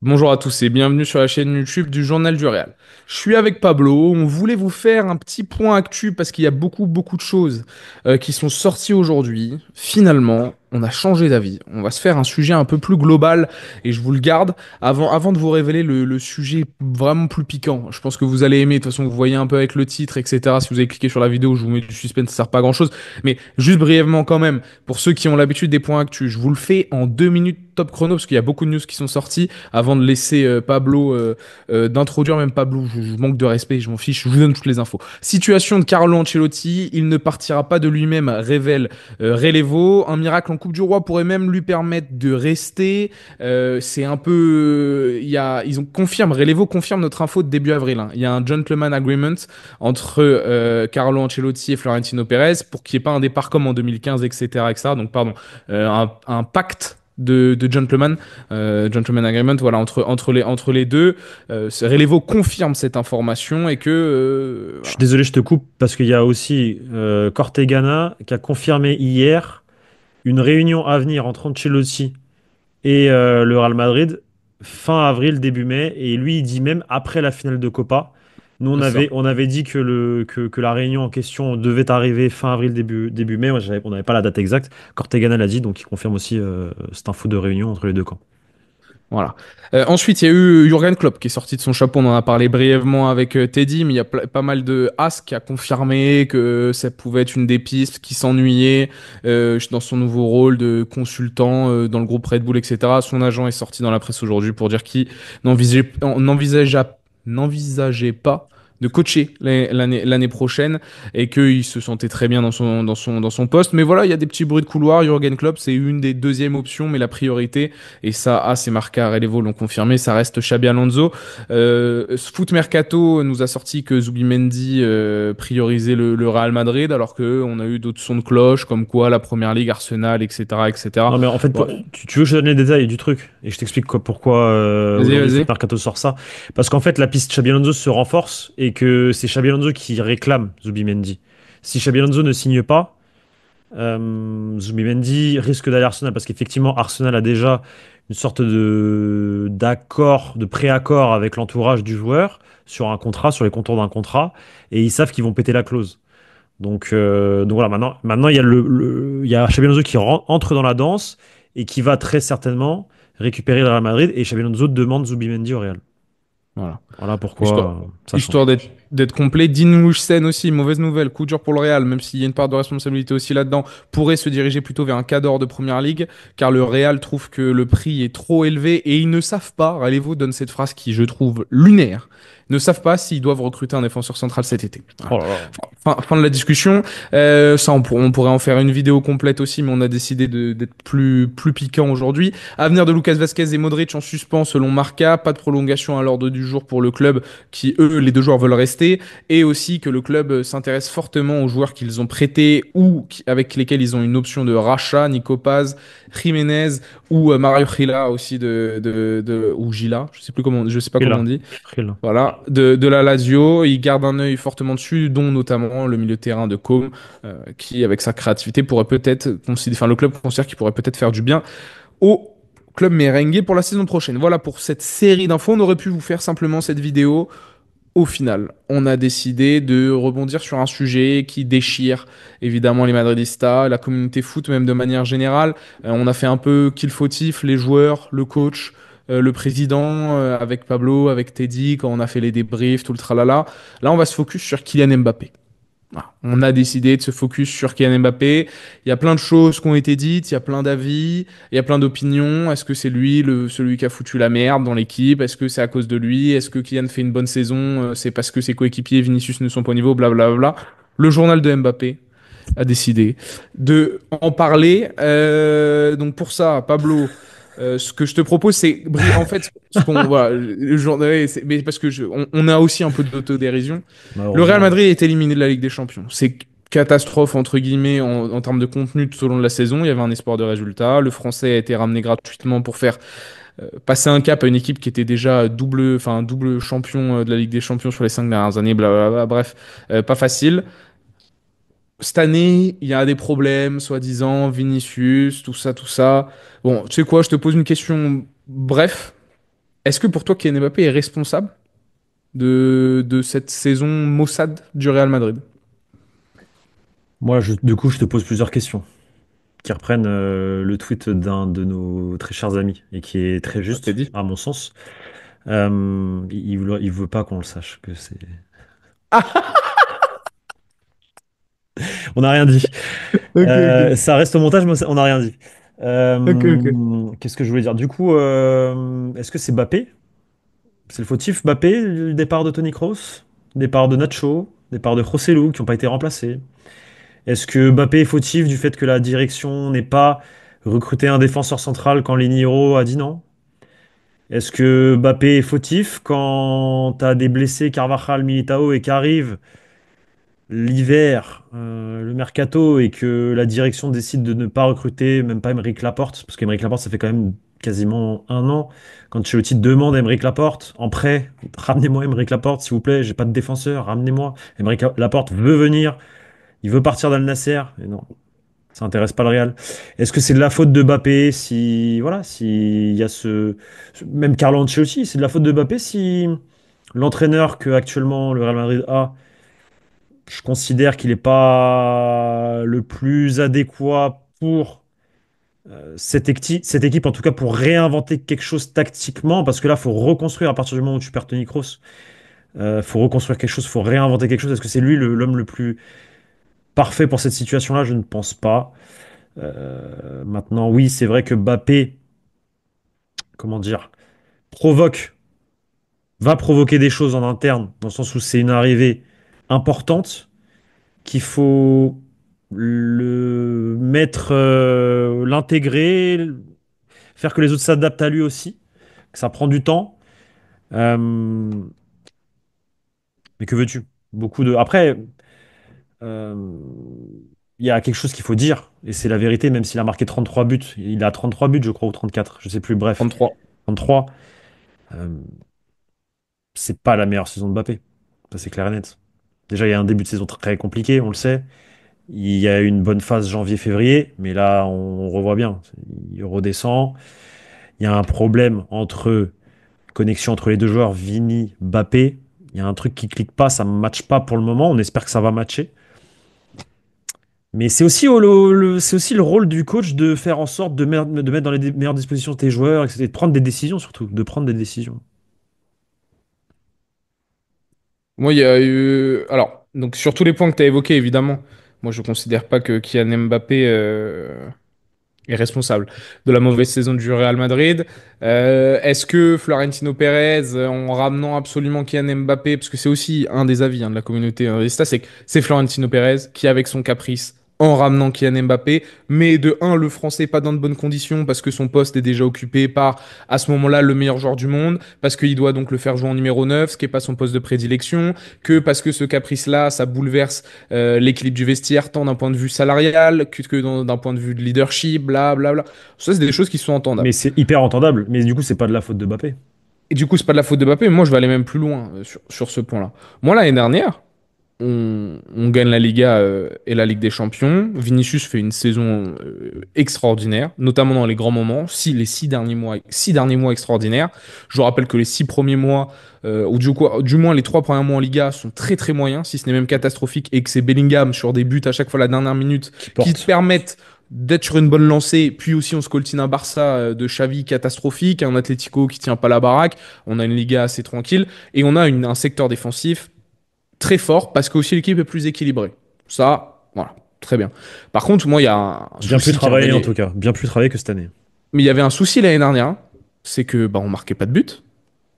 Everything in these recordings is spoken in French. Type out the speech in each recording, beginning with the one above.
Bonjour à tous et bienvenue sur la chaîne YouTube du Journal du Réal. Je suis avec Pablo, on voulait vous faire un petit point actu parce qu'il y a beaucoup de choses qui sont sorties aujourd'hui. Finalement, on a changé d'avis. On va se faire un sujet un peu plus global et je vous le garde avant de vous révéler le sujet vraiment plus piquant. Je pense que vous allez aimer, de toute façon vous voyez un peu avec le titre, etc. Si vous avez cliqué sur la vidéo, je vous mets du suspense, ça sert pas à grand-chose. Mais juste brièvement quand même, pour ceux qui ont l'habitude des points actu, je vous le fais en 2 minutes top chrono parce qu'il y a beaucoup de news qui sont sorties avant de laisser Pablo, d'introduire même Pablo, je manque de respect, je m'en fiche, je vous donne toutes les infos. Situation de Carlo Ancelotti, il ne partira pas de lui-même, révèle Relevo. Un miracle en Coupe du Roi pourrait même lui permettre de rester. C'est un peu, ils ont confirme, Relevo confirme notre info de début avril, hein. Il y a un gentleman agreement entre Carlo Ancelotti et Florentino Pérez pour qu'il n'y ait pas un départ comme en 2015, etc., etc. Donc pardon, un pacte de gentleman agreement, voilà, entre les deux. Relevo confirme cette information et que, Je suis voilà. désolé, je te coupe parce qu'il y a aussi Cortegana qui a confirmé hier une réunion à venir entre Ancelotti et le Real Madrid fin avril, début mai. Et lui, il dit même après la finale de Copa. Nous, on C'est ça. avait, on avait dit que la réunion en question devait arriver fin avril, début mai. Moi, on n'avait pas la date exacte. Cortegana l'a dit, donc il confirme aussi cette info de réunion entre les deux camps. Voilà. Ensuite, il y a eu Jürgen Klopp qui est sorti de son chapeau. On en a parlé brièvement avec Teddy, mais il y a pas mal de as qui a confirmé que ça pouvait être une des pistes, qui s'ennuyait dans son nouveau rôle de consultant dans le groupe Red Bull, etc. Son agent est sorti dans la presse aujourd'hui pour dire qu'il n'envisageait pas de coacher l'année prochaine et qu'il se sentait très bien dans son poste. Mais voilà, il y a des petits bruits de couloir. Jürgen Klopp, c'est une des deuxièmes options, mais la priorité, et ça, c'est Marca, Relevo l'ont confirmé, ça reste Xabi Alonso. Foot Mercato nous a sorti que Zubimendi priorisait le Real Madrid, alors que on a eu d'autres sons de cloche, comme quoi la Première Ligue, Arsenal, etc., etc. Non, mais en fait, Bon, tu veux que je te donne les détails du truc et je t'explique pourquoi vas-y, aujourd'hui vas-y. Foot Mercato sort ça. Parce qu'en fait, la piste Xabi Alonso se renforce et que c'est Xabi Alonso qui réclame Zubimendi. Si Xabi Alonso ne signe pas, Zubimendi risque d'aller à Arsenal parce qu'effectivement, Arsenal a déjà une sorte de d'accord, de préaccord avec l'entourage du joueur sur un contrat, sur les contours d'un contrat, et ils savent qu'ils vont péter la clause. Donc voilà, maintenant il y a il y a Xabi Alonso qui entre dans la danse et qui va très certainement récupérer le Real Madrid et Xabi Alonso demande Zubimendi au Real. Voilà. Voilà Histoire, pourquoi ça histoire change. d'être complet. Dean Huijsen aussi, mauvaise nouvelle, coup dur pour le Real, même s'il y a une part de responsabilité aussi là-dedans, pourrait se diriger plutôt vers un cadre de Première Ligue, car le Real trouve que le prix est trop élevé et ils ne savent pas, Ralevo donne cette phrase qui je trouve lunaire, ne savent pas s'ils doivent recruter un défenseur central cet été. Voilà. Oh là là. Fin de la discussion. Ça, on pourrait en faire une vidéo complète aussi, mais on a décidé d'être plus piquant aujourd'hui. Avenir de Lucas Vasquez et Modric en suspens selon Marca, pas de prolongation à l'ordre du jour pour le club qui, eux, les deux joueurs veulent rester, et aussi que le club s'intéresse fortement aux joueurs qu'ils ont prêtés ou avec lesquels ils ont une option de rachat, Nico Paz, Jiménez ou Mario Gila aussi ou Gila, je sais pas comment on Frila. dit. Frila. Voilà, de la Lazio, il garde un œil fortement dessus, dont notamment le milieu de terrain de Com, qui, avec sa créativité, pourrait peut-être enfin, le club considère qu'il pourrait peut-être faire du bien au club merengue pour la saison prochaine. Voilà pour cette série d'infos. On aurait pu vous faire simplement cette vidéo. Au final, on a décidé de rebondir sur un sujet qui déchire évidemment les Madridistas, la communauté foot même de manière générale. On a fait un peu kill fautif, les joueurs, le coach, le président, avec Pablo, avec Teddy, quand on a fait les débriefs, tout le tralala. Là, on va se focus sur Kylian Mbappé. Voilà. On a décidé de se focus sur Kylian Mbappé. Il y a plein de choses qui ont été dites, il y a plein d'avis, il y a plein d'opinions. Est-ce que c'est lui, celui qui a foutu la merde dans l'équipe? Est-ce que c'est à cause de lui? Est-ce que Kylian fait une bonne saison? C'est parce que ses coéquipiers Vinicius ne sont pas au niveau, blablabla. Le journal de Mbappé a décidé de en parler. Donc pour ça, Pablo, ce que je te propose, c'est en fait ce qu'on voilà, le journal, mais parce que on a aussi un peu d'autodérision. Le Real Malheureusement. Madrid est éliminé de la Ligue des Champions. C'est catastrophe entre guillemets en termes de contenu tout au long de la saison. Il y avait un espoir de résultat. Le Français a été ramené gratuitement pour faire passer un cap à une équipe qui était déjà double champion de la Ligue des Champions sur les 5 dernières années. Blablabla. Bref, pas facile. Cette année, il y a des problèmes, soi-disant, Vinicius, tout ça, tout ça. Bon, tu sais quoi, je te pose une question bref. Est-ce que pour toi, Kylian Mbappé est responsable de cette saison maussade du Real Madrid? Moi, du coup, je te pose plusieurs questions qui reprennent le tweet d'un de nos très chers amis et qui est très Ça t'est juste, dit? à mon sens. Il veut pas qu'on le sache, que c'est... On n'a rien dit. Ok, ok. Ça reste au montage, mais on n'a rien dit. Ok, ok. Qu'est-ce que je voulais dire? Du coup, est-ce que c'est Mbappé? C'est le fautif, Mbappé, le départ de Toni Kroos, le départ de Nacho, le départ de Joselu, qui n'ont pas été remplacés? Est-ce que Mbappé est fautif du fait que la direction n'ait pas recruté un défenseur central quand Liniero a dit non? Est-ce que Mbappé est fautif quand t'as des blessés Carvajal, Militao et qu'arrive l'hiver, le mercato et que la direction décide de ne pas recruter même pas Aymeric Laporte, parce qu'Aymeric Laporte, ça fait quand même quasiment un an. Quand Ancelotti demande à Aymeric Laporte en prêt, ramenez-moi Aymeric Laporte, s'il vous plaît, j'ai pas de défenseur, ramenez-moi. Aymeric Laporte veut venir, il veut partir d'Al Nasser, et non, ça intéresse pas le Real. Est-ce que c'est de la faute de Mbappé si, voilà, s'il y a même Carlo Ancelotti, c'est de la faute de Mbappé si l'entraîneur que actuellement le Real Madrid a, je considère qu'il n'est pas le plus adéquat pour cette équipe, en tout cas pour réinventer quelque chose tactiquement, parce que là, il faut reconstruire à partir du moment où tu perds Toni Kroos. Il faut reconstruire quelque chose, il faut réinventer quelque chose. Est-ce que c'est lui l'homme le plus parfait pour cette situation-là? Je ne pense pas. Maintenant, oui, c'est vrai que Mbappé, comment dire, provoque, va provoquer des choses en interne, dans le sens où c'est une arrivée importante, qu'il faut le mettre, l'intégrer, faire que les autres s'adaptent à lui aussi, que ça prend du temps. Euh, mais que veux-tu? Beaucoup de. Après, euh, il y a quelque chose qu'il faut dire, et c'est la vérité, même s'il a marqué 33 buts. Il a 33 buts, je crois, ou 34, je sais plus, bref. 33. 33. Euh, c'est pas la meilleure saison de Mbappé. Ça, c'est clair et net. Déjà, il y a un début de saison très compliqué, on le sait. Il y a eu une bonne phase janvier-février, mais là, on revoit bien. Il redescend. Il y a un problème entre connexion entre les deux joueurs, Vini, Mbappé. Il y a un truc qui clique pas, ça ne matche pas pour le moment. On espère que ça va matcher. Mais c'est aussi, c'est aussi le rôle du coach de faire en sorte de mettre dans les meilleures dispositions tes joueurs, etc. Et de prendre des décisions surtout, de prendre des décisions. Moi, il y a eu. Alors, donc sur tous les points que tu as évoqués, évidemment, moi, je considère pas que Kylian Mbappé est responsable de la mauvaise saison du Real Madrid. Est-ce que Florentino Pérez, en ramenant absolument Kylian Mbappé, parce que c'est aussi un des avis de la communauté Investa, c'est que c'est Florentino Pérez qui, avec son caprice, en ramenant Kylian Mbappé, mais de un, le français pas dans de bonnes conditions parce que son poste est déjà occupé par, à ce moment-là, le meilleur joueur du monde, parce qu'il doit donc le faire jouer en numéro 9, ce qui n'est pas son poste de prédilection, que parce que ce caprice-là, ça bouleverse l'équilibre du vestiaire, tant d'un point de vue salarial d'un point de vue de leadership, blablabla. Ça, c'est des choses qui sont Mais entendables. c'est hyper entendable. Mais du coup, c'est pas de la faute de Mbappé. Et du coup, c'est pas de la faute de Mbappé, mais moi, je vais aller même plus loin sur ce point-là. Moi, l'année dernière, on gagne la Liga et la Ligue des Champions. Vinicius fait une saison extraordinaire, notamment dans les grands moments. Si les 6 derniers mois extraordinaires. Je vous rappelle que les 6 premiers mois, ou du moins les 3 premiers mois en Liga, sont très très moyens, si ce n'est même catastrophique, et que c'est Bellingham sur des buts à chaque fois la dernière minute Qui qui te porte. permettent d'être sur une bonne lancée. Puis aussi, on se coltine un Barça de Xavi catastrophique, un Atlético qui tient pas la baraque. On a une Liga assez tranquille et on a un secteur défensif très fort parce que aussi l'équipe est plus équilibrée. Ça, voilà, très bien. Par contre, moi, il y a un Bien plus souci qui travaillé en tout revenait. cas. Bien plus travaillé que cette année. Mais il y avait un souci l'année dernière, c'est que bah, on marquait pas de but.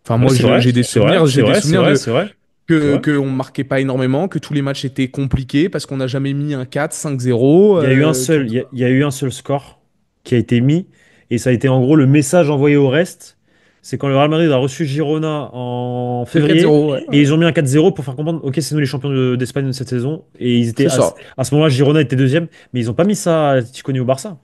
Enfin, Ouais, moi, c'est vrai, j'ai des c'est vrai, souvenirs, c'est j'ai des vrai, c'est souvenirs vrai, de c'est vrai, c'est que vrai. qu'on marquait pas énormément, que tous les matchs étaient compliqués parce qu'on n'a jamais mis un 4-5-0. Il y a eu un seul, il y a eu un seul score qui a été mis, et ça a été en gros le message envoyé au reste. C'est quand le Real Madrid a reçu Girona en Le février, 4-0, ouais. et ils ont mis un 4-0 pour faire comprendre, ok, c'est nous les champions d'Espagne de cette saison. Et ils étaient C'est ça. à ce moment-là, Girona était deuxième, mais ils n'ont pas mis ça à Atletico ni au Barça.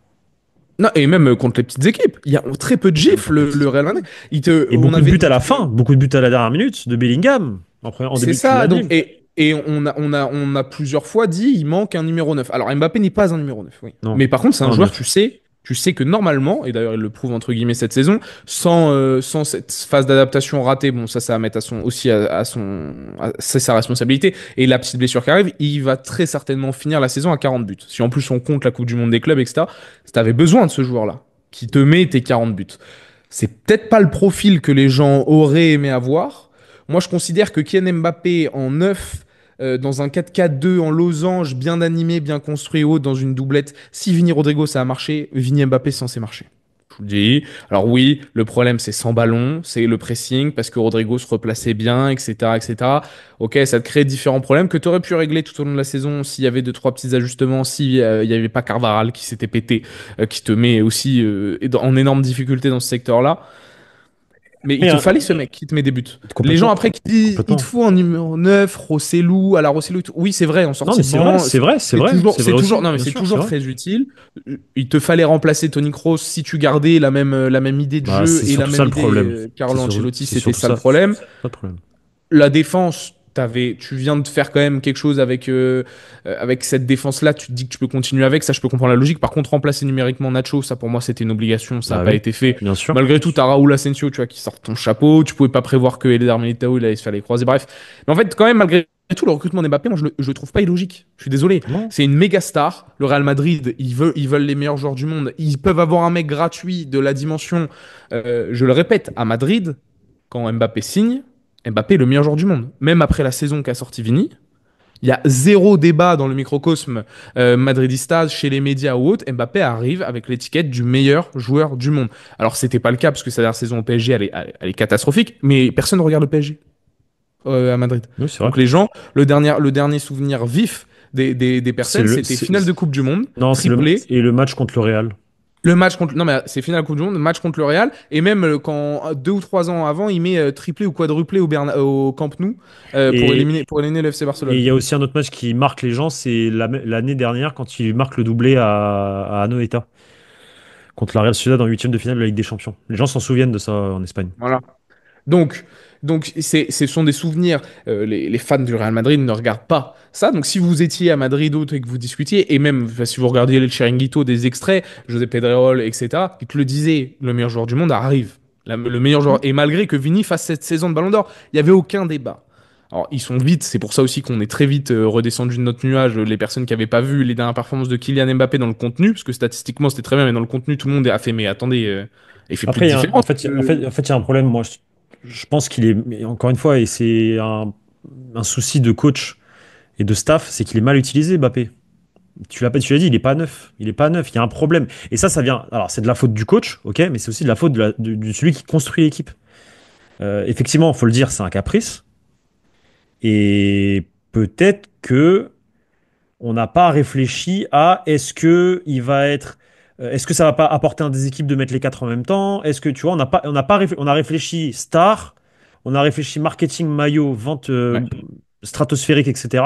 Non, et même contre les petites équipes. Il y a très peu de Même gifs, contre les petites le Real équipes. Madrid. Et On beaucoup de avait buts à dit la que fin, beaucoup de buts à la dernière minute de Bellingham. En c'est début, tu ça, l'as donc, dit. et on a plusieurs fois dit il manque un numéro 9. Alors Mbappé n'est pas un numéro 9, oui. Non, Mais par contre, c'est un un joueur, tu 9. sais, tu sais que normalement, et d'ailleurs il le prouve entre guillemets cette saison, sans cette phase d'adaptation ratée, bon ça va mettre aussi c'est sa responsabilité, et la petite blessure qui arrive, il va très certainement finir la saison à 40 buts. Si en plus on compte la Coupe du Monde des clubs, etc., tu avais besoin de ce joueur-là, qui te met tes 40 buts. C'est peut-être pas le profil que les gens auraient aimé avoir. Moi je considère que Kylian Mbappé en neuf, dans un 4-4-2 en losange, bien animé, bien construit haut, dans une doublette. Si Vini Rodrigo ça a marché, Vini Mbappé c'est censé marcher. Je vous le dis. Alors oui, le problème c'est sans ballon, c'est le pressing, parce que Rodrigo se replaçait bien, etc., etc. Ok, ça te crée différents problèmes que tu aurais pu régler tout au long de la saison s'il y avait deux, trois petits ajustements, s'il n'y avait pas Carvaral qui s'était pété, qui te met aussi en énorme difficulté dans ce secteur-là. Mais il Et, te fallait ce mec qui te met des buts. Les gens complètement, après qui disent il te complètement. faut un numéro 9, Rossellou, à la Rossellou. Et tout. Oui, c'est vrai, en Non, sortie mais de c'est vrai, banc, c'est vrai, c'est vrai, c'est c'est vrai toujours, aussi, non, mais bien c'est sûr, c'est toujours vrai. très utile. Il te fallait remplacer Tony Kroos si tu gardais la même idée de Bah, jeu c'est et la surtout ça même le idée problème. Carlo Ancelotti, C'est c'était surtout ça le ça. problème. Pas de problème. La défense, tu viens de faire quand même quelque chose avec cette défense-là. Tu te dis que tu peux continuer avec, ça je peux comprendre la logique. Par contre, remplacer numériquement Nacho, ça pour moi c'était une obligation, ça n'a Bah pas oui, été fait. bien sûr. Malgré tout, t'as Raúl Asensio, tu vois, qui sort ton chapeau. Tu pouvais pas prévoir que Eder Militao, il allait se faire les croiser. Bref. Mais en fait, quand même, malgré tout, le recrutement d'Mbappé, moi je le trouve pas illogique. Je suis désolé. Non. C'est une méga star. Le Real Madrid, ils veulent les meilleurs joueurs du monde. Ils peuvent avoir un mec gratuit de la dimension. Je le répète, à Madrid, quand Mbappé signe, Mbappé est le meilleur joueur du monde. Même après la saison qu'a sorti Vini, il y a zéro débat dans le microcosme madridista, chez les médias ou autres. Mbappé arrive avec l'étiquette du meilleur joueur du monde. Alors, c'était pas le cas parce que sa dernière saison au PSG, elle est catastrophique, mais personne ne regarde le PSG à Madrid. Oui, c'est vrai. Donc, les gens, le dernier souvenir vif des C'est personnes, le, c'était finale de Coupe du Monde, non, triplé. et le match contre le Real. Le match contre. Non, mais c'est finale de Coupe du Monde, match contre le Real. Et même quand 2 ou 3 ans avant, il met triplé ou quadruplé au Camp Nou Et, pour éliminer le FC et Barcelone. il y a aussi un autre match qui marque les gens, c'est l'année dernière quand il marque le doublé à Anoeta contre la Real Sociedad en huitième de finale de la Ligue des Champions. Les gens s'en souviennent de ça en Espagne. Voilà. Donc, ce sont des souvenirs. Les fans du Real Madrid ne regardent pas ça. Donc, si vous étiez à Madrid ou autre et que vous discutiez, et même enfin, si vous regardiez le Chiringuito des extraits, José Pedrerol, etc., ils te le disaient, le meilleur joueur du monde arrive. Le meilleur joueur. Et malgré que Vini fasse cette saison de Ballon d'Or, il n'y avait aucun débat. Alors, ils sont vite, c'est pour ça aussi qu'on est très vite redescendu de notre nuage, les personnes qui n'avaient pas vu les dernières performances de Kylian Mbappé dans le contenu, parce que statistiquement c'était très bien, mais dans le contenu, tout le monde a fait, mais attendez, il fait plus Après, de en différence. fait, il y a un problème. Moi, je pense qu'il est, mais encore une fois, et c'est un souci de coach et de staff, c'est qu'il est mal utilisé, Mbappé. Tu l'as dit, il est pas neuf. Il est pas neuf. Il y a un problème. Et ça vient. Alors, c'est de la faute du coach, ok, mais c'est aussi de la faute de celui qui construit l'équipe. Effectivement, il faut le dire, c'est un caprice. Et peut-être que on n'a pas réfléchi à est-ce que ça va pas apporter un déséquilibre de mettre les quatre en même temps? Est-ce que tu vois, on a réfléchi star, on a réfléchi marketing, maillot, vente Ouais. stratosphérique, etc.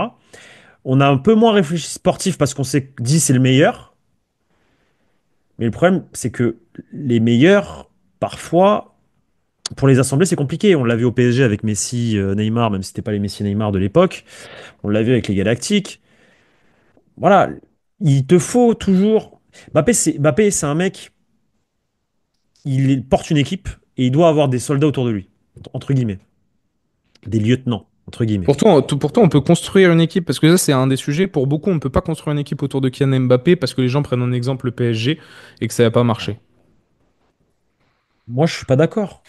On a un peu moins réfléchi sportif parce qu'on s'est dit c'est le meilleur. Mais le problème, c'est que les meilleurs, parfois, pour les assembler, c'est compliqué. On l'a vu au PSG avec Messi, Neymar, même si c'était pas les Messi Neymar de l'époque. On l'a vu avec les Galactiques. Voilà, il te faut toujours. Mbappé, c'est un mec, porte une équipe et il doit avoir des soldats autour de lui, entre guillemets, des lieutenants, entre guillemets. Pourtant, on peut construire une équipe, parce que ça, c'est un des sujets. Pour beaucoup, on ne peut pas construire une équipe autour de Kylian Mbappé parce que les gens prennent en exemple le PSG et que ça n'a pas marché. Moi, je suis pas d'accord.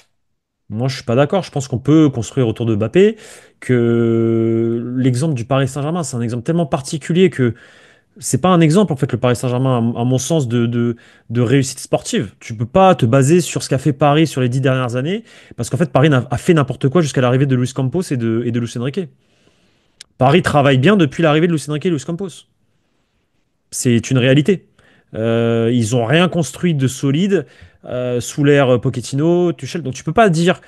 Moi, je suis pas d'accord. Je pense qu'on peut construire autour de Mbappé, que l'exemple du Paris Saint-Germain, c'est un exemple tellement particulier que c'est pas un exemple, en fait, le Paris Saint-Germain, à mon sens, de réussite sportive. Tu peux pas te baser sur ce qu'a fait Paris sur les 10 dernières années, parce qu'en fait, Paris a fait n'importe quoi jusqu'à l'arrivée de Luis Campos et de Luis Enrique. Paris travaille bien depuis l'arrivée de Luis Enrique et Luis Campos. C'est une réalité. Ils ont rien construit de solide sous l'ère Pochettino, Tuchel. Donc tu peux pas dire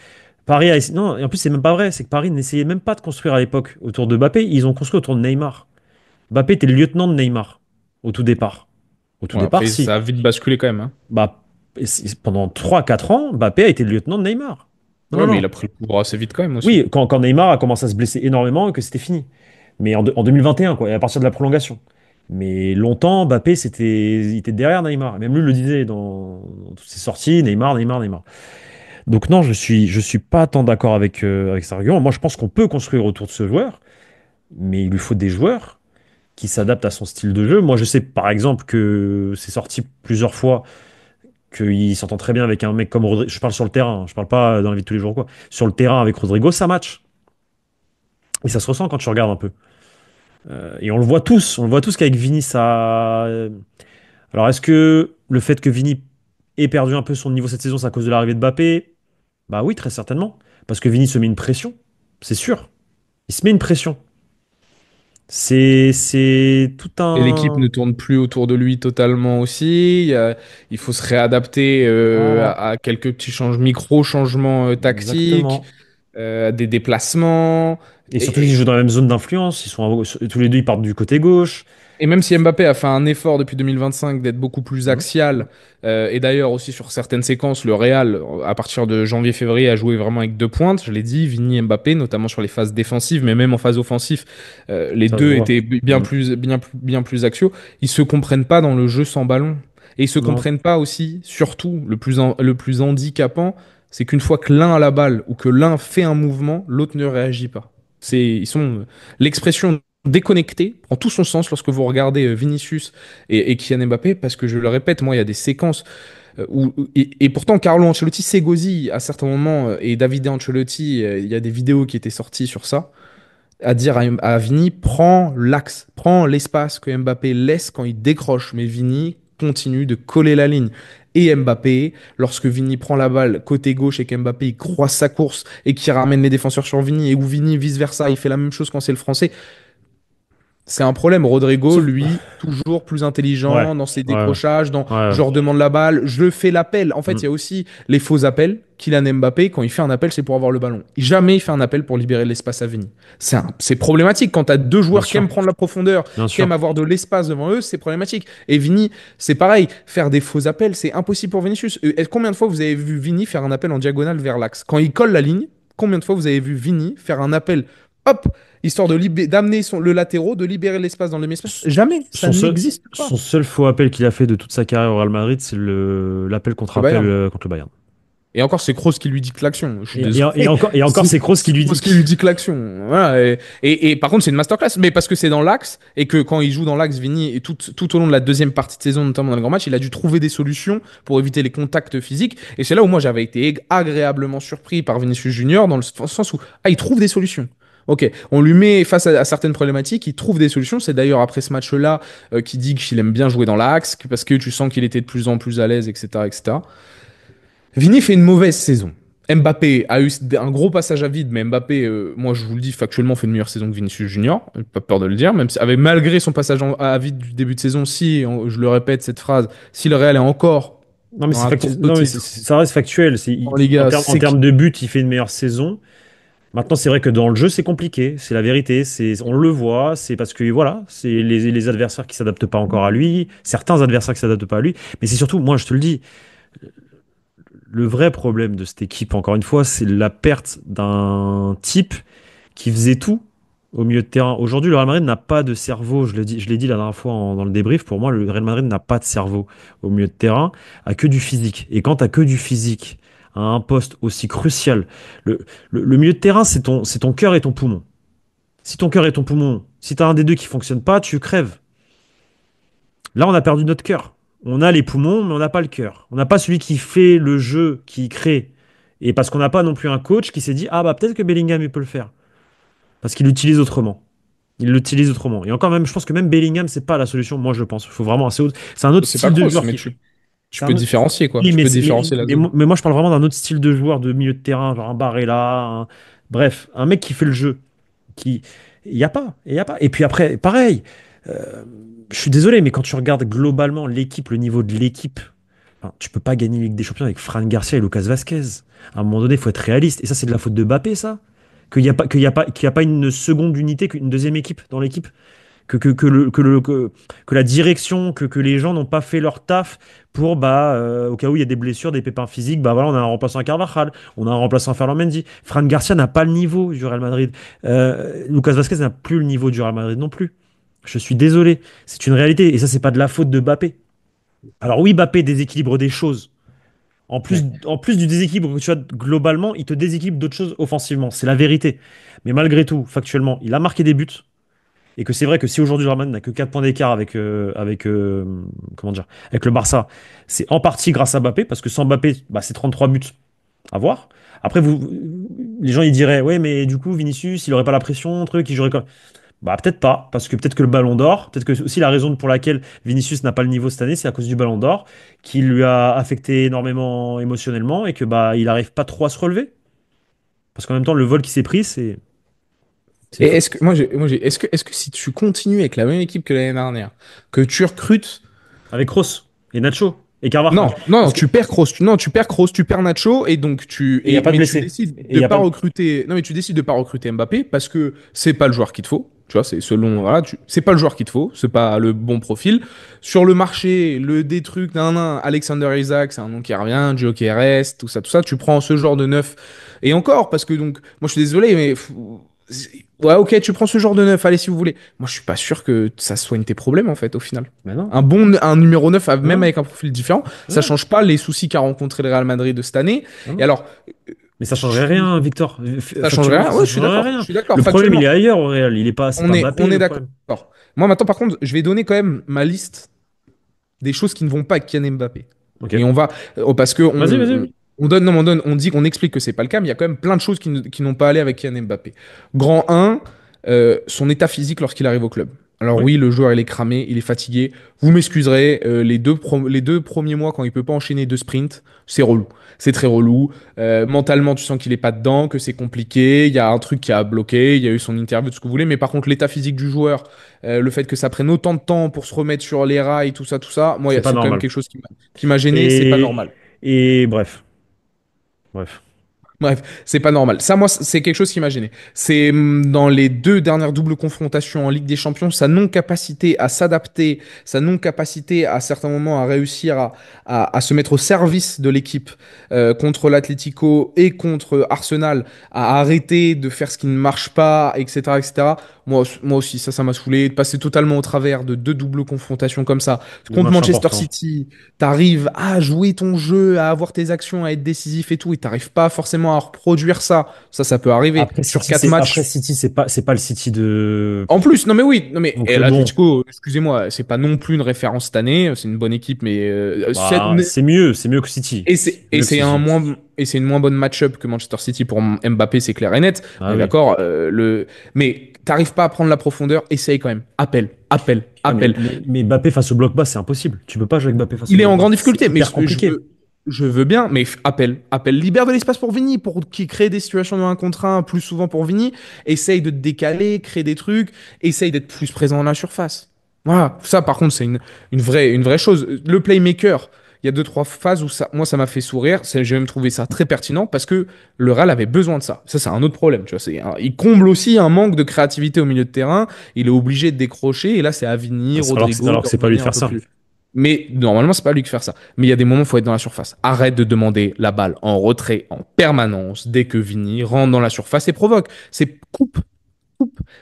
Paris a essayé. Non, et en plus c'est même pas vrai. C'est que Paris n'essayait même pas de construire à l'époque autour de Mbappé. Ils ont construit autour de Neymar. Mbappé était le lieutenant de Neymar au tout départ. Au tout Bon, départ, après, si. ça a vite basculé quand même. Hein. Bah, pendant 3 4 ans, Mbappé a été le lieutenant de Neymar. Non, non, Ouais, mais il non. a pris le pouvoir assez vite quand même aussi. Oui, quand Neymar a commencé à se blesser énormément et que c'était fini. Mais en 2021, quoi, et à partir de la prolongation. Mais longtemps, Mbappé, il était derrière Neymar. Même lui le disait dans toutes ses sorties, Neymar, Neymar, Neymar. Donc non, je suis pas tant d'accord avec cet argument. Moi, je pense qu'on peut construire autour de ce joueur, mais il lui faut des joueurs qui s'adaptent à son style de jeu. Moi, je sais par exemple que c'est sorti plusieurs fois qu'il s'entend très bien avec un mec comme Rodrigo. Je parle sur le terrain, je parle pas dans la vie de tous les jours, quoi. Sur le terrain avec Rodrigo, ça match. Et ça se ressent quand tu regardes un peu. Et on le voit tous qu'avec Vini, ça. Alors, est-ce que le fait que Vini ait perdu un peu son niveau cette saison, c'est à cause de l'arrivée de Mbappé? Bah oui, très certainement. Parce que Vini se met une pression, c'est sûr. Il se met une pression. C'est tout Et l'équipe un. ne tourne plus autour de lui totalement aussi. Il faut se réadapter Voilà, à quelques petits micro-changements tactiques, exactement. des déplacements. Et surtout qu'ils jouent dans la même zone d'influence. Tous les deux, ils partent du côté gauche. Et même si Mbappé a fait un effort depuis 2025 d'être beaucoup plus Hmm. axial, et d'ailleurs aussi sur certaines séquences, le Real, à partir de janvier-février, a joué vraiment avec deux pointes, je l'ai dit, Vini et Mbappé, notamment sur les phases défensives, mais même en phase offensive, les Ça se deux voit. étaient Hmm. bien plus axiaux. Ils se comprennent pas dans le jeu sans ballon. Et ils se Non. comprennent pas aussi, surtout, le plus handicapant, c'est qu'une fois que l'un a la balle ou que l'un fait un mouvement, l'autre ne réagit pas. L'expression déconnecté prend tout son sens lorsque vous regardez Vinicius et Kylian Mbappé, parce que je le répète, moi, il y a des séquences et pourtant Carlo Ancelotti s'égosille à certains moments et Davide Ancelotti, il y a des vidéos qui étaient sorties sur ça, à dire à Vini, prends l'axe, prends l'espace que Mbappé laisse quand il décroche, mais Vini continue de coller la ligne. Et Mbappé, lorsque Vini prend la balle côté gauche et qu'Mbappé il croise sa course et qu'il ramène les défenseurs sur Vini et où Vini vice-versa, il fait la même chose quand c'est le français, c'est un problème. Rodrigo, Sauf. lui, toujours plus Ouais. intelligent dans ses Ouais. décrochages, dans Ouais. je redemande la balle, je fais l'appel. En fait, il y Hmm. a aussi les faux appels. Kylian Mbappé, quand il fait un appel, c'est pour avoir le ballon. Jamais il fait un appel pour libérer de l'espace à Vini. C'est problématique. Quand tu as deux Bien joueurs qui sûr. aiment prendre la profondeur, Bien qui aiment sûr. avoir de l'espace devant eux, c'est problématique. Et Vini, c'est pareil. Faire des faux appels, c'est impossible pour Vinicius. Combien de fois vous avez vu Vini faire un appel en diagonale vers l'axe? Quand il colle la ligne, combien de fois vous avez vu Vini faire un appel, hop, histoire d'amener le latéraux, de libérer l'espace dans le demi-espace? Jamais, ça n'existe pas. Son seul faux appel qu'il a fait de toute sa carrière au Real Madrid, c'est l'appel contre Le appel Bayern. contre le Bayern. Et encore, c'est Kroos qui lui dicte l'action. Je suis désolé. Et encore, c'est Kroos qui C'est lui Kroos dit. qui lui dicte l'action. Voilà. Et par contre, c'est une masterclass. Mais parce que c'est dans l'axe et que quand il joue dans l'axe, Vini, et tout au long de la deuxième partie de saison, notamment dans le grand match, il a dû trouver des solutions pour éviter les contacts physiques. Et c'est là où moi j'avais été agréablement surpris par Vinicius Junior dans le sens où il trouve des solutions. Ok, on lui met face à certaines problématiques, il trouve des solutions. C'est d'ailleurs après ce match-là qu'il dit qu'il aime bien jouer dans l'axe, parce que tu sens qu'il était de plus en plus à l'aise, etc., etc. Vini fait une mauvaise saison. Mbappé a eu un gros passage à vide, mais Mbappé, moi je vous le dis factuellement, fait une meilleure saison que Vinicius Junior. Pas peur de le dire, même si, malgré son passage à vide du début de saison, si, je le répète cette phrase, si le Real est encore Non, mais dans la course au non, mais titre ça reste factuel. en Liga, En c'est termes de but, il fait une meilleure saison. Maintenant, c'est vrai que dans le jeu, c'est compliqué. C'est la vérité. On le voit. C'est parce que, voilà, c'est les adversaires qui s'adaptent pas encore à lui. Certains adversaires qui s'adaptent pas à lui. Mais c'est surtout, moi, je te le dis, le vrai problème de cette équipe, encore une fois, c'est la perte d'un type qui faisait tout au milieu de terrain. Aujourd'hui, le Real Madrid n'a pas de cerveau. Je l'ai dit la dernière fois dans le débrief. Pour moi, le Real Madrid n'a pas de cerveau au milieu de terrain, a que du physique. Et quand tu que du physique à un poste aussi crucial, le, le milieu de terrain, c'est ton cœur et ton poumon. Si ton cœur et ton poumon, si tu as un des deux qui fonctionne pas, tu crèves. Là, on a perdu notre cœur. On a les poumons, mais on n'a pas le cœur. On n'a pas celui qui fait le jeu, qui crée. Et parce qu'on n'a pas non plus un coach qui s'est dit, ah bah peut-être que Bellingham il peut le faire. Parce qu'il l'utilise autrement. Il l'utilise autrement. Et encore même, je pense que même Bellingham, c'est pas la solution. Moi, je pense. Il faut vraiment c'est un autre c'est pas style de Kroos, joueur mais qui. tu C'est peux un autre- différencier quoi. Oui, Tu peux différencier la zone. mais moi, je parle vraiment d'un autre style de joueur de milieu de terrain, genre un Barella. Bref, un mec qui fait le jeu. Qui. Il n'y a pas. Il y a pas. Et puis après, pareil. euh, je suis désolé, mais quand tu regardes globalement l'équipe, le niveau de l'équipe, enfin, tu peux pas gagner la Ligue des Champions avec Fran Garcia et Lucas Vasquez. À un moment donné, il faut être réaliste. Et ça, c'est de la faute de Mbappé, ça. Qu'il y a pas une seconde unité, qu'une deuxième équipe dans l'équipe. Que la direction, que les gens n'ont pas fait leur taf pour, au cas où il y a des blessures, des pépins physiques, bah voilà, on a un remplaçant à Carvajal, on a un remplaçant à Ferland Mendy. Fran Garcia n'a pas le niveau du Real Madrid. Lucas Vasquez n'a plus le niveau du Real Madrid non plus. Je suis désolé, c'est une réalité. Et ça, c'est pas de la faute de Mbappé. Alors oui, Mbappé déséquilibre des choses. Ouais. En plus du déséquilibre que tu as globalement, il te déséquilibre d'autres choses offensivement. C'est la vérité. Mais malgré tout, factuellement, il a marqué des buts. Et que c'est vrai que si aujourd'hui le Real Madrid n'a que 4 points d'écart comment dire, avec le Barça, c'est en partie grâce à Mbappé, parce que sans Mbappé, bah, c'est 33 buts à voir. Après, les gens ils diraient, ouais, mais du coup, Vinicius, il aurait pas la pression, truc, il jouerait comme. Bah, peut-être pas, parce que peut-être que le Ballon d'Or, peut-être que aussi la raison pour laquelle Vinicius n'a pas le niveau cette année, c'est à cause du Ballon d'Or, qui lui a affecté énormément émotionnellement et que bah il arrive pas trop à se relever. Parce qu'en même temps, le vol qui s'est pris, c'est Et fou. est-ce que si tu continues avec la même équipe que l'année dernière, que tu recrutes. Avec Kroos et Nacho et Carvajal. Non, non, non, Parce que tu perds Kroos, non, tu perds Kroos, tu perds Nacho, et donc et il y a pas de mais tu blessés. décides Et il de y a pas pas de... recruter, non, mais tu décides de pas recruter Mbappé parce que c'est pas le joueur qu'il te faut. Tu vois, c'est selon, voilà, c'est pas le joueur qu'il te faut, c'est pas le bon profil. Sur le marché, des trucs, Alexander Isaac, c'est un nom qui revient, Gyökeres, tout ça, tu prends ce genre de neuf. Et encore, parce que donc, moi je suis désolé, mais ouais, ok, tu prends ce genre de neuf, allez si vous voulez. Moi je suis pas sûr que ça soigne tes problèmes en fait, au final. Mais non, Un numéro 9, même non, avec un profil différent, ça non, change pas les soucis qu'a rencontré le Real Madrid de cette année. Et non. alors, Mais ça je changerait suis- rien, Victor. ça changerait Factuellement, rien. ça Ouais, changerait je rien. suis d'accord, Le problème, il est factuellement. ailleurs au Real. Il est pas, c'est pas Mbappé On est le d'accord. problème. Moi maintenant, par contre, je vais donner quand même ma liste des choses qui ne vont pas avec Kylian Mbappé. Ok. Et on va, parce que Vas-y, vas-y, vas-y. on donne, non, on dit qu'on explique que c'est pas le cas, mais il y a quand même plein de choses qui n'ont pas allé avec Kylian Mbappé. Grand 1, son état physique lorsqu'il arrive au club. Alors Oui. oui, le joueur il est cramé, il est fatigué. Vous m'excuserez, les deux premiers mois quand il peut pas enchaîner deux sprints, c'est relou. C'est très relou. Mentalement, tu sens qu'il est pas dedans, que c'est compliqué. Il y a un truc qui a bloqué. Il y a eu son interview, tout ce que vous voulez. Mais par contre, l'état physique du joueur, le fait que ça prenne autant de temps pour se remettre sur les rails, tout ça, moi, C'est pas c'est quand même normal. quelque chose qui m'a gêné. C'est pas Et, normal. et bref. Bref. Bref, c'est pas normal. Ça, moi, c'est quelque chose qui m'a gêné. C'est dans les deux dernières doubles confrontations en Ligue des Champions, sa non-capacité à s'adapter, sa non-capacité à certains moments à réussir à se mettre au service de l'équipe contre l'Atlético et contre Arsenal, à arrêter de faire ce qui ne marche pas, etc., etc. Moi aussi, ça m'a saoulé. De passer totalement au travers de deux doubles confrontations comme ça. Le Contre match Manchester important. City, t'arrives à jouer ton jeu, à avoir tes actions, à être décisif et tout, et t'arrives pas forcément à reproduire ça. Ça peut arriver. Sur quatre Après matchs, City, c'est pas le City de. en plus, non mais oui, non mais Donc et bon, l'Atlético, excusez-moi, c'est pas non plus une référence cette année, c'est une bonne équipe, mais bah c'est mieux que City. C'est mieux que City. et c'est une moins bonne match-up que Manchester City pour Mbappé, c'est clair et net. On Ah est oui. d'accord. Mais t'arrives pas à prendre la profondeur, essaye quand même. Ouais, mais, Appelle. mais, mais Mbappé face au bloc bas, c'est impossible. Tu peux pas jouer avec Mbappé face au Il est bloc en bas. grande C'est difficulté, mais hyper compliqué. je veux bien, mais appelle, libère de l'espace pour Vini, pour qu'il crée des situations de 1 contre 1 plus souvent pour Vini. Essaye de te décaler, crée des trucs, essaye d'être plus présent dans la surface. Voilà, ça par contre, c'est une vraie chose. Le playmaker, il y a deux, trois phases où moi, ça m'a fait sourire. J'ai même trouvé ça très pertinent parce que le Real avait besoin de ça. Ça, c'est un autre problème. Tu vois, il comble aussi un manque de créativité au milieu de terrain. Il est obligé de décrocher. Et là, c'est à Vini, Rodrigo Alors de que c'est pas lui de revenir un faire peu ça. plus. Mais normalement, c'est pas lui qui faire ça. Mais il y a des moments où il faut être dans la surface. Arrête de demander la balle en retrait en permanence dès que Vini rentre dans la surface et provoque. C'est coupe.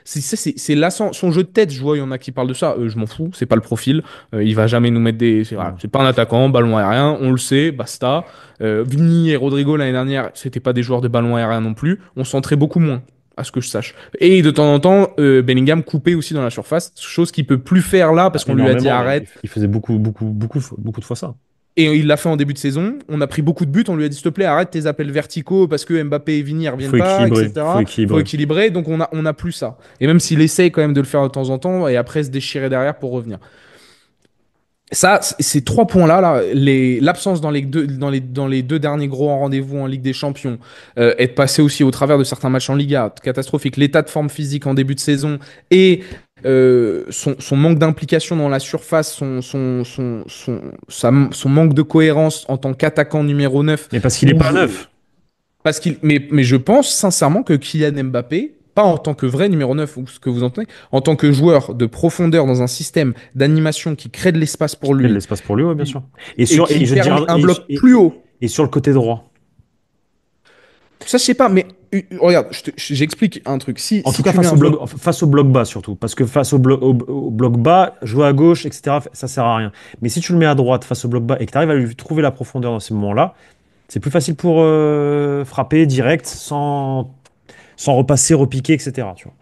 C'est là son jeu de tête. Je vois, il y en a qui parlent de ça. Je m'en fous. C'est pas le profil. Il va jamais nous mettre des. Voilà, Mm. c'est pas un attaquant, ballon aérien. On le sait, basta. Vini et Rodrigo l'année dernière, c'était pas des joueurs de ballon aérien non plus. On centrait beaucoup moins, à ce que je sache. Et de temps en temps, Bellingham coupait aussi dans la surface, chose qu'il peut plus faire là Bah, parce qu'on lui a dit énormément même. arrête. Il faisait beaucoup de fois ça. Et il l'a fait en début de saison. On a pris beaucoup de buts. On lui a dit, s'il te plaît, arrête tes appels verticaux parce que Mbappé et Vini ne Il reviennent faut pas, équilibrer. Il faut etc. Faut équilibrer. équilibrer. Donc on a plus ça. Et même s'il essaye quand même de le faire de temps en temps et après se déchirer derrière pour revenir. Ça, ces trois points-là, l'absence dans les deux derniers gros rendez-vous en Ligue des Champions, être passé aussi au travers de certains matchs en Liga, catastrophique, l'état de forme physique en début de saison et son manque d'implication dans la surface, son manque de cohérence en tant qu'attaquant numéro 9. Mais parce qu'il est pas neuf. Mais je pense sincèrement que Kylian Mbappé, pas en tant que vrai numéro 9 ou ce que vous entendez, en tant que joueur de profondeur dans un système d'animation qui crée de l'espace pour Il y a de lui l'espace pour lui, ouais, bien sûr. et Et qui je permet dirais, un bloc plus haut. et sur le côté droit. Ça, je sais pas, mais regarde, j'explique un truc. Si, En tout si cas, tu mets un bloc. face au bloc bas surtout. Parce que face au bloc bas, jouer à gauche, etc., ça sert à rien. Mais si tu le mets à droite face au bloc bas et que tu arrives à lui trouver la profondeur dans ces moments-là, c'est plus facile pour frapper direct sans repasser, repiquer, etc. Tu vois.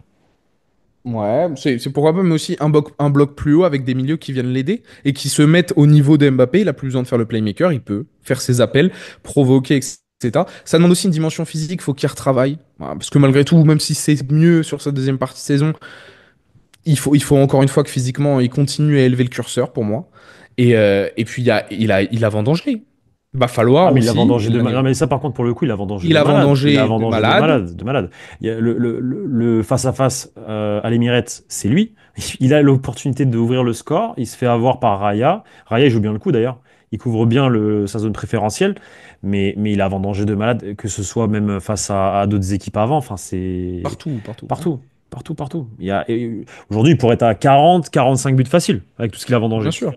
Ouais, c'est pourquoi pas, mais aussi un bloc plus haut avec des milieux qui viennent l'aider et qui se mettent au niveau de Mbappé. Il a plus besoin de faire le playmaker, il peut faire ses appels, provoquer, etc. Ça demande aussi une dimension physique, il faut qu'il retravaille. Voilà, parce que malgré tout, même si c'est mieux sur sa deuxième partie de saison, il faut encore une fois que physiquement, il continue à élever le curseur pour moi. Et puis, il a vendangé. Va Ah, falloir mais il a aussi, vendangé de malade. Non, mais ça, par contre, pour le coup, il a vendangé il de a malade. Il a vendangé de vendangé de malade. malade, de malade. Il y a le face-à-face à l'Emirates, c'est lui. Il a l'opportunité d'ouvrir le score. Il se fait avoir par Raya. Raya, il joue bien le coup, d'ailleurs. Il couvre bien sa zone préférentielle. Mais il a vendangé de malade, que ce soit même face à d'autres équipes avant. Enfin, c'est Partout, partout. partout. Partout, partout. Aujourd'hui, il pourrait être à 40, 45 buts faciles avec tout ce qu'il a Bien vendangé. sûr.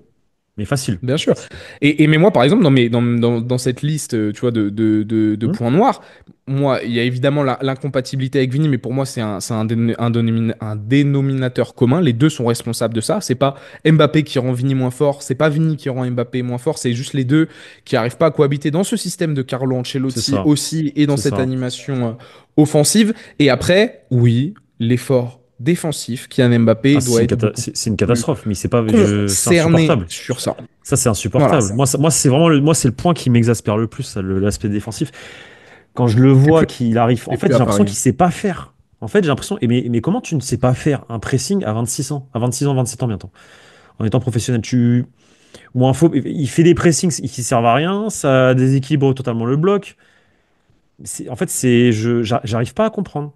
Mais facile. Bien sûr. Mais moi, par exemple, dans cette liste, tu vois, de Hmm. points noirs, moi, il y a évidemment l'incompatibilité avec Vini, mais pour moi, un dénominateur commun. Les deux sont responsables de ça. C'est pas Mbappé qui rend Vini moins fort, c'est pas Vini qui rend Mbappé moins fort, c'est juste les deux qui arrivent pas à cohabiter dans ce système de Carlo C'est Ancelotti ça. aussi et dans C'est cette ça. animation offensive. Et après, oui, l'effort défensif, Kylian Ah, Mbappé doit être beaucoup c'est une plus catastrophe, mais c'est pas, c'est concerné insupportable. sur ça. Ça, c'est Voilà. insupportable. Moi, c'est vraiment moi, c'est le point qui m'exaspère le plus, ça, l'aspect défensif. Quand je le Et vois plus, qu'il arrive, en et fait, plus j'ai à l'impression Paris. qu'il sait pas faire. En fait, j'ai l'impression, mais comment tu ne sais pas faire un pressing à 26 ans, à 26 ans, 27 ans bientôt, en étant professionnel, ou un faux, il fait des pressings qui servent à rien, ça déséquilibre totalement le bloc. En fait, j'arrive pas à comprendre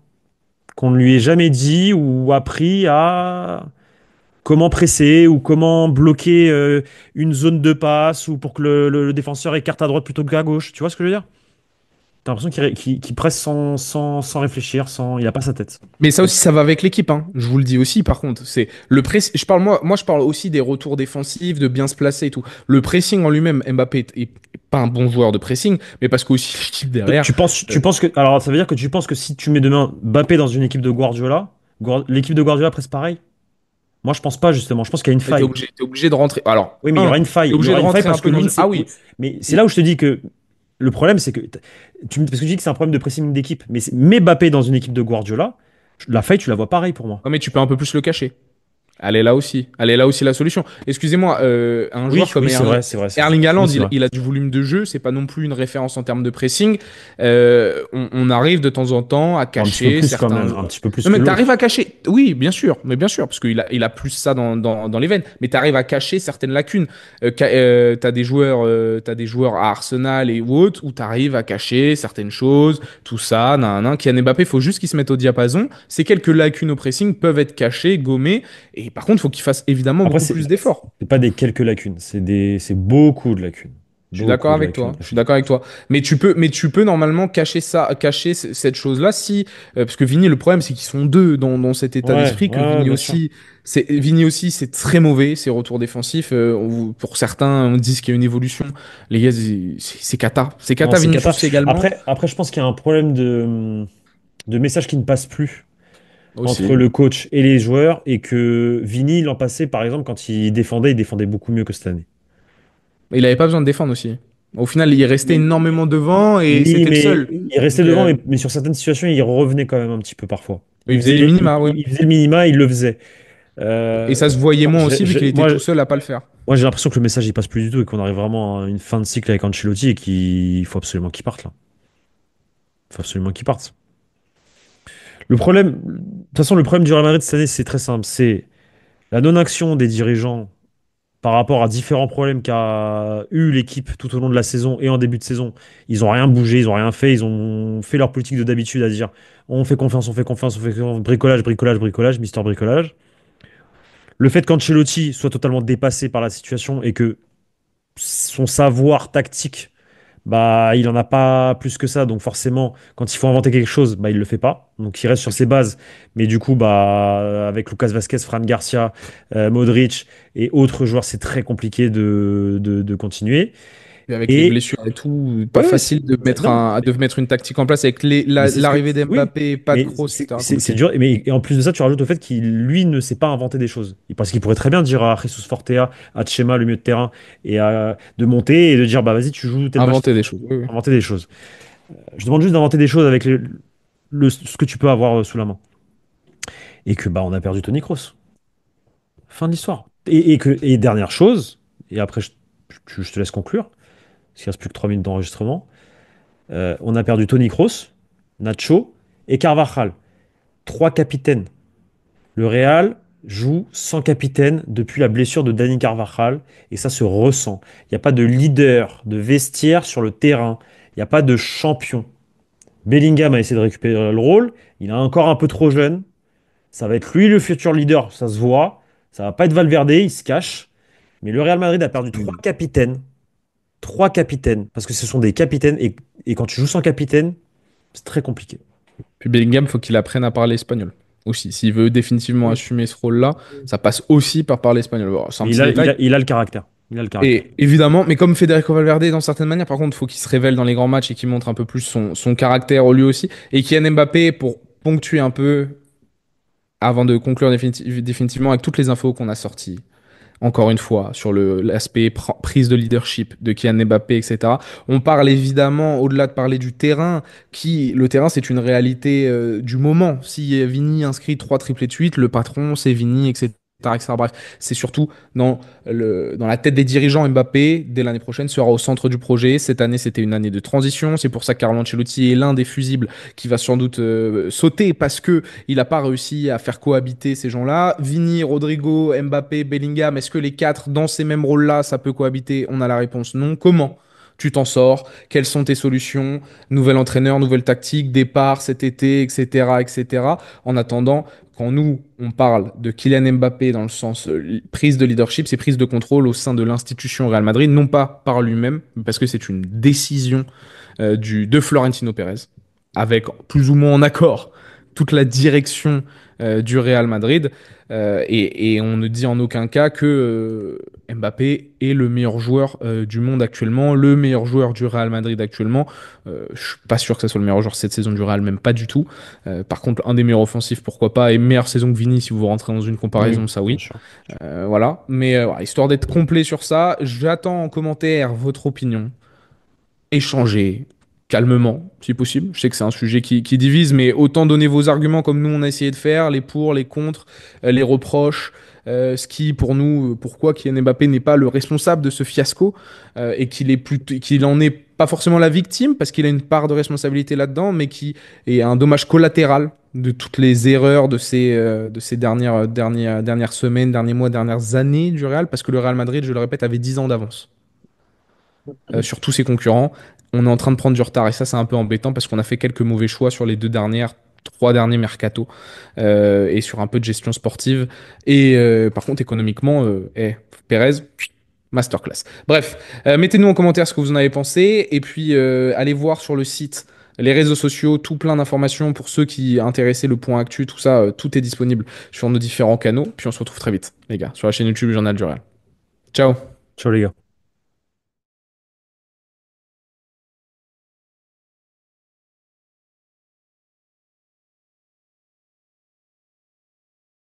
qu'on ne lui ait jamais dit ou appris à comment presser ou comment bloquer une zone de passe ou pour que le défenseur écarte à droite plutôt qu'à gauche. Tu vois ce que je veux dire? T'as l'impression qu'il presse sans réfléchir, il a pas sa tête. Mais ça aussi, ça va avec l'équipe, hein. Je vous le dis aussi, par contre. C'est le press. Je parle aussi des retours défensifs, de bien se placer et tout. Le pressing en lui-même, Mbappé est pas un bon joueur de pressing, mais parce qu'aussi l'équipe derrière. Tu penses que, alors ça veut dire que tu penses que si tu mets demain Mbappé dans une équipe de Guardiola, l'équipe de Guardiola presse pareil? Moi, je pense pas justement. Je pense qu'il y a une faille. T'es obligé de rentrer. Alors, Oui, mais il y aura une t'es faille. Il y obligé de aura une faille rentrer un parce que peu dans lui, le. Ah oui. oui. Mais c'est là où je te dis que le problème, c'est que parce que tu dis que c'est un problème de pressing d'équipe. Mais Mbappé dans une équipe de Guardiola, la faille, tu la vois pareil pour moi. Ouais, mais tu peux un peu plus le cacher. Elle est là aussi. Elle est là aussi la solution. Excusez-moi, un joueur Oui, comme oui, c'est vrai, c'est vrai, c'est vrai. Erling Oui, Haaland, c'est vrai. il a du volume de jeu, c'est pas non plus une référence en termes de pressing. On arrive de temps en temps à Bon, un petit peu cacher plus quand certains. même, un petit peu plus Non, que mais t'arrives à l'autre. cacher. Oui, bien sûr, mais bien sûr, parce qu'il a plus ça dans les veines. Mais t'arrives à cacher certaines lacunes. T'as des joueurs à Arsenal et ou autres où t'arrives à cacher certaines choses, tout ça, nan, nan. Kylian Mbappé, il faut juste qu'il se mette au diapason. Ces quelques lacunes au pressing peuvent être cachées, gommées. Et par contre, il faut qu'il fasse évidemment Après, beaucoup plus d'efforts. c'est pas des quelques lacunes, c'est beaucoup de lacunes. Je suis d'accord Beaucoup de avec lacunes. toi. Je suis d'accord avec toi. Mais tu peux normalement cacher ça, cacher cette chose-là si, parce que Vini, le problème, c'est qu'ils sont deux dans cet état Ouais, d'esprit ouais, que ouais, bien sûr. Vini aussi, c'est très mauvais, ses retours défensifs. Pour certains, on dit qu'il y a une évolution. Les gars, c'est cata. C'est Non, cata, c'est cata. Vinicius également. Après, je pense qu'il y a un problème de message qui ne passe plus entre Aussi. le coach et les joueurs et que Vini, l'an passé, par exemple, quand il défendait beaucoup mieux que cette année. Il avait pas besoin de défendre aussi. Au final, il restait énormément devant et Oui, c'était le mais seul. il restait Donc, devant, mais sur certaines situations, il revenait quand même un petit peu parfois. il faisait du minima, ouais. Il faisait le minima, il le faisait. Et ça se Euh, voyait moi, moins aussi, vu qu'il était tout seul à pas le faire. j'ai l'impression que le message il passe plus du tout et qu'on arrive vraiment à une fin de cycle avec Ancelotti et qu'il faut absolument qu'il parte là. Il faut absolument qu'il parte. De toute façon, le problème du Real Madrid cette année, c'est très simple. C'est la non-action des dirigeants par rapport à différents problèmes qu'a eu l'équipe tout au long de la saison et en début de saison. Ils n'ont rien bougé, ils n'ont rien fait. Ils ont fait leur politique de d'habitude à dire on fait confiance, on fait confiance, on fait confiance, bricolage, bricolage, bricolage, Mister Bricolage. Le fait qu'Ancelotti soit totalement dépassé par la situation et que son savoir tactique, bah, il en a pas plus que ça. Donc forcément, quand il faut inventer quelque chose, bah, il le fait pas. Donc il reste sur ses bases. Mais du coup, bah, avec Lucas Vasquez, Fran Garcia, Modric et autres joueurs, c'est très compliqué de continuer. Et avec les Et blessures et tout, pas ouais, ouais, facile de mettre non, une tactique en place avec mais c'est ce que l'arrivée oui, d'Mbappé, pas de mais Kroos, etc. c'est Compliqué. dur. Et en plus de ça, tu rajoutes au fait qu'il lui ne sait pas inventer des choses. Parce qu'il pourrait très bien dire à Jesus Fortea, à Tchema, le milieu de terrain, de monter et de dire bah vas-y, tu joues tel match, Inventer des choses. Oui, oui. inventer des choses. Je demande juste d'inventer des choses avec ce que tu peux avoir sous la main. Et que bah on a perdu Tony Kroos. Fin de l'histoire. Et dernière chose, et après je te laisse conclure, parce qu'il reste plus que 3 minutes d'enregistrement. On a perdu Tony Kroos, Nacho et Carvajal. Trois capitaines. Le Real joue sans capitaine depuis la blessure de Dani Carvajal et ça se ressent. Il n'y a pas de leader, de vestiaire sur le terrain. Il n'y a pas de champion. Bellingham a essayé de récupérer le rôle. Il est encore un peu trop jeune. Ça va être lui le futur leader, ça se voit. Ça va pas être Valverde, il se cache. Mais le Real Madrid a perdu trois Mm. capitaines. Trois capitaines. Parce que ce sont des capitaines. Et quand tu joues sans capitaine, c'est très compliqué. Puis Bellingham, faut qu'il apprenne à parler espagnol aussi. S'il veut définitivement Oui. assumer ce rôle-là, ça passe aussi par parler espagnol. Bon, c'est un Mais petit détail. il a le caractère. Il a le caractère. Et évidemment, mais comme Federico Valverde, dans certaines manières, par contre, il faut qu'il se révèle dans les grands matchs et qu'il montre un peu plus son caractère lui aussi. Et Kylian Mbappé, pour ponctuer un peu, avant de conclure définitivement avec toutes les infos qu'on a sorties, encore une fois, sur l'aspect prise de leadership de Kylian Mbappé, etc. On parle évidemment, au-delà de parler du terrain, le terrain, c'est une réalité du moment. Si Vini inscrit 3 triplés de suite, le patron, c'est Vini, etc. etc. Bref, c'est surtout dans la tête des dirigeants. Mbappé, dès l'année prochaine, sera au centre du projet. Cette année, c'était une année de transition. C'est pour ça que Carlo Ancelotti est l'un des fusibles qui va sans doute sauter parce que il n'a pas réussi à faire cohabiter ces gens-là. Vini, Rodrigo, Mbappé, Bellingham, est-ce que les quatre dans ces mêmes rôles-là, ça peut cohabiter? On a la réponse non. Comment tu t'en sors? Quelles sont tes solutions? Nouvel entraîneur, nouvelle tactique, départ cet été, etc., etc. En attendant, quand nous, on parle de Kylian Mbappé dans le sens prise de leadership, c'est prise de contrôle au sein de l'institution Real Madrid, non pas par lui-même, mais parce que c'est une décision de Florentino Pérez, avec plus ou moins en accord toute la direction du Real Madrid. Et on ne dit en aucun cas que Mbappé est le meilleur joueur du monde actuellement, le meilleur joueur du Real Madrid actuellement. Je suis pas sûr que ce soit le meilleur joueur cette saison du Real, même pas du tout. Par contre, un des meilleurs offensifs, pourquoi pas, et meilleure saison que Vini si vous rentrez dans une comparaison, Oui, ça bien oui. sûr. Voilà. Mais voilà, histoire d'être complet sur ça, j'attends en commentaire votre opinion, échanger calmement, si possible. Je sais que c'est un sujet qui divise, mais autant donner vos arguments comme nous on a essayé de faire, les pour, les contre, les reproches, ce qui pour nous, pourquoi Kylian Mbappé n'est pas le responsable de ce fiasco et qu'il en est pas forcément la victime parce qu'il a une part de responsabilité là-dedans, mais qui est un dommage collatéral de toutes les erreurs de ces dernières semaines, derniers mois, dernières années du Real, parce que le Real Madrid, je le répète, avait 10 ans d'avance sur tous ses concurrents. On est en train de prendre du retard et ça, c'est un peu embêtant parce qu'on a fait quelques mauvais choix sur les trois derniers mercato et sur un peu de gestion sportive. Et par contre, économiquement, Pérez, masterclass. Bref, mettez-nous en commentaire ce que vous en avez pensé et puis allez voir sur le site. Les réseaux sociaux, tout plein d'informations pour ceux qui intéressaient le point actu, tout ça, tout est disponible sur nos différents canaux. Puis on se retrouve très vite, les gars, sur la chaîne YouTube Journal du Real. Ciao! Ciao les gars.